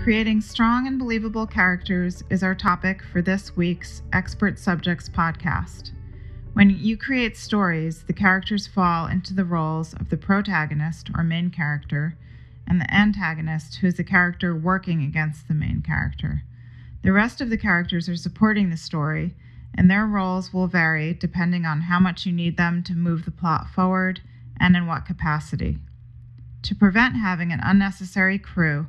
Creating strong and believable characters is our topic for this week's Expert Subjects podcast. When you create stories, the characters fall into the roles of the protagonist or main character and the antagonist, who is the character working against the main character. The rest of the characters are supporting the story, and their roles will vary depending on how much you need them to move the plot forward and in what capacity. To prevent having an unnecessary crew,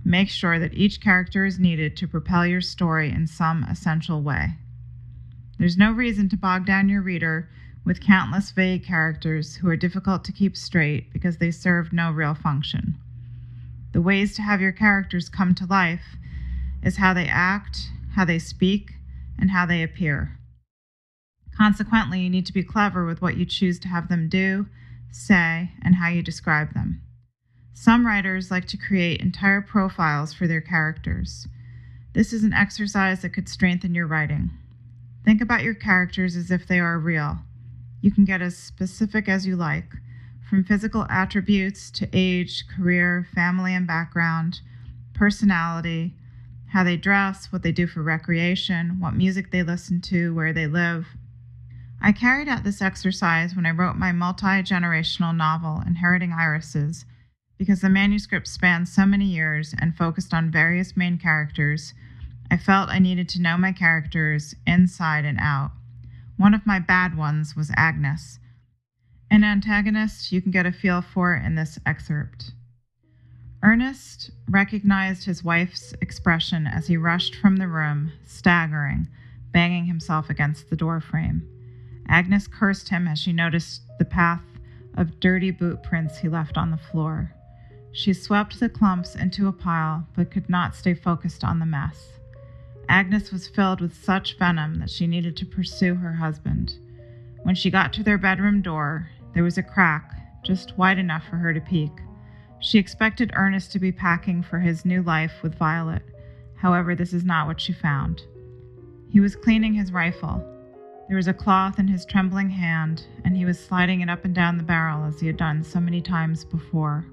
make sure that each character is needed to propel your story in some essential way. There's no reason to bog down your reader with countless vague characters who are difficult to keep straight because they serve no real function. The ways to have your characters come to life is how they act, how they speak, and how they appear. Consequently, you need to be clever with what you choose to have them do, say, and how you describe them. Some writers like to create entire profiles for their characters. This is an exercise that could strengthen your writing. Think about your characters as if they are real. You can get as specific as you like, from physical attributes to age, career, family and background, personality, how they dress, what they do for recreation, what music they listen to, where they live. I carried out this exercise when I wrote my multi-generational novel, Inheriting Irises, because the manuscript spanned so many years and focused on various main characters. I felt I needed to know my characters inside and out. One of my bad ones was Agnes. An antagonist you can get a feel for in this excerpt. Ernest recognized his wife's expression as he rushed from the room, staggering, banging himself against the doorframe. Agnes cursed him as she noticed the path of dirty boot prints he left on the floor. She swept the clumps into a pile, but could not stay focused on the mess. Agnes was filled with such venom that she needed to pursue her husband. When she got to their bedroom door, there was a crack, just wide enough for her to peek. She expected Ernest to be packing for his new life with Violet. However, this is not what she found. He was cleaning his rifle. There was a cloth in his trembling hand, and he was sliding it up and down the barrel as he had done so many times before.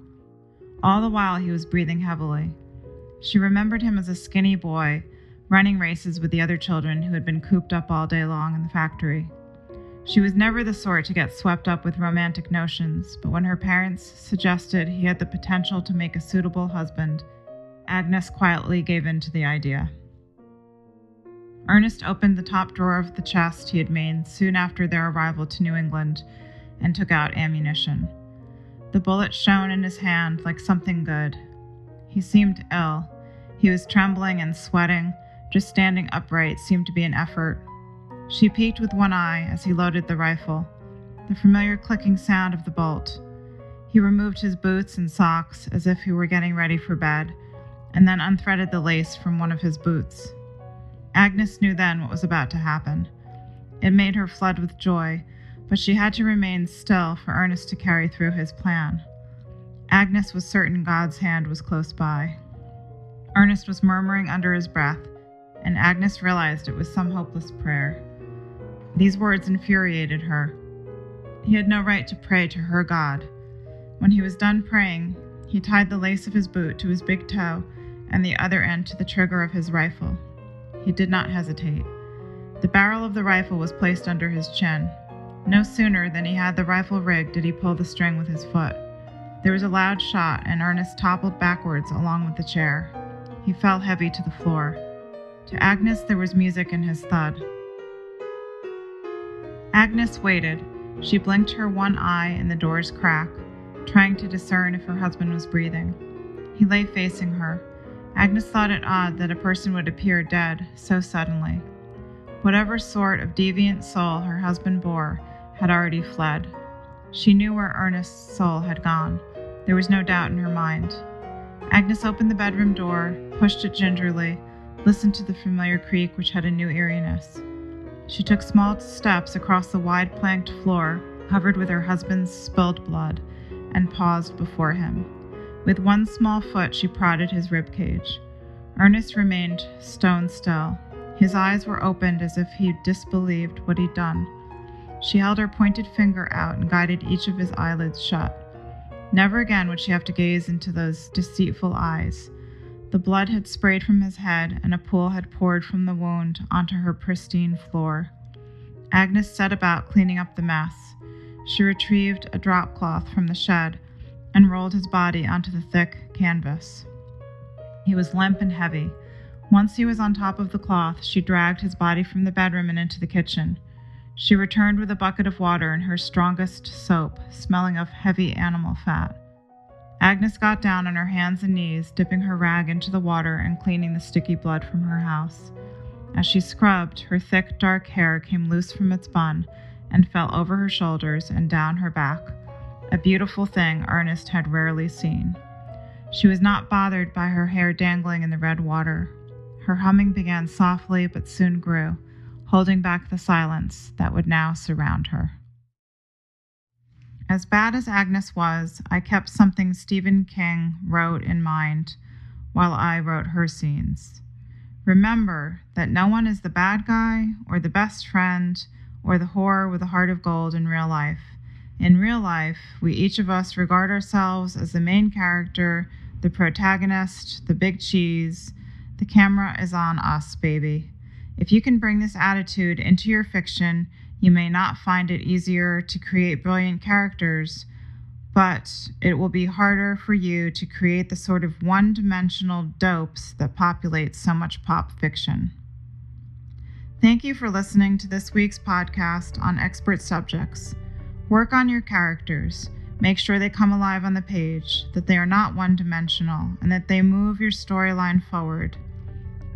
All the while he was breathing heavily. She remembered him as a skinny boy, running races with the other children who had been cooped up all day long in the factory. She was never the sort to get swept up with romantic notions, but when her parents suggested he had the potential to make a suitable husband, Agnes quietly gave in to the idea. Ernest opened the top drawer of the chest he had made soon after their arrival to New England and took out ammunition. The bullet shone in his hand like something good. He seemed ill. He was trembling and sweating. Just standing upright seemed to be an effort. She peeked with one eye as he loaded the rifle, the familiar clicking sound of the bolt. He removed his boots and socks as if he were getting ready for bed, and then unthreaded the lace from one of his boots. Agnes knew then what was about to happen. It made her flood with joy, but she had to remain still for Ernest to carry through his plan. Agnes was certain God's hand was close by. Ernest was murmuring under his breath, and Agnes realized it was some hopeless prayer. These words infuriated her. He had no right to pray to her God. When he was done praying, he tied the lace of his boot to his big toe and the other end to the trigger of his rifle. He did not hesitate. The barrel of the rifle was placed under his chin. No sooner than he had the rifle rigged did he pull the string with his foot. There was a loud shot, and Ernest toppled backwards along with the chair. He fell heavy to the floor. To Agnes there was music in his thud. Agnes waited. She blinked her one eye in the door's crack, trying to discern if her husband was breathing. He lay facing her. Agnes thought it odd that a person would appear dead so suddenly. Whatever sort of deviant soul her husband bore had already fled. She knew where Ernest's soul had gone. There was no doubt in her mind. Agnes opened the bedroom door, pushed it gingerly, listened to the familiar creak which had a new eeriness. She took small steps across the wide planked floor, covered with her husband's spilled blood, and paused before him. With one small foot she prodded his ribcage. Ernest remained stone still. His eyes were opened as if he disbelieved what he'd done. She held her pointed finger out and guided each of his eyelids shut. Never again would she have to gaze into those deceitful eyes. The blood had sprayed from his head, and a pool had poured from the wound onto her pristine floor. Agnes set about cleaning up the mess. She retrieved a drop cloth from the shed and rolled his body onto the thick canvas. He was limp and heavy. Once he was on top of the cloth, she dragged his body from the bedroom and into the kitchen. She returned with a bucket of water and her strongest soap, smelling of heavy animal fat. Agnes got down on her hands and knees, dipping her rag into the water and cleaning the sticky blood from her house. As she scrubbed, her thick, dark hair came loose from its bun and fell over her shoulders and down her back, a beautiful thing Ernest had rarely seen. She was not bothered by her hair dangling in the red water. Her humming began softly but soon grew, holding back the silence that would now surround her. As bad as Agnes was, I kept something Stephen King wrote in mind while I wrote her scenes. Remember that no one is the bad guy or the best friend or the whore with a heart of gold in real life. In real life, we each of us regard ourselves as the main character, the protagonist, the big cheese. The camera is on us, baby. If you can bring this attitude into your fiction, you may not find it easier to create brilliant characters, but it will be harder for you to create the sort of one-dimensional dopes that populate so much pop fiction. Thank you for listening to this week's podcast on expert subjects. Work on your characters. Make sure they come alive on the page, that they are not one-dimensional, and that they move your storyline forward.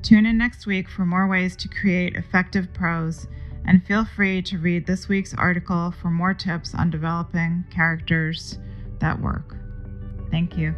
Tune in next week for more ways to create effective prose, and feel free to read this week's article for more tips on developing characters that work. Thank you.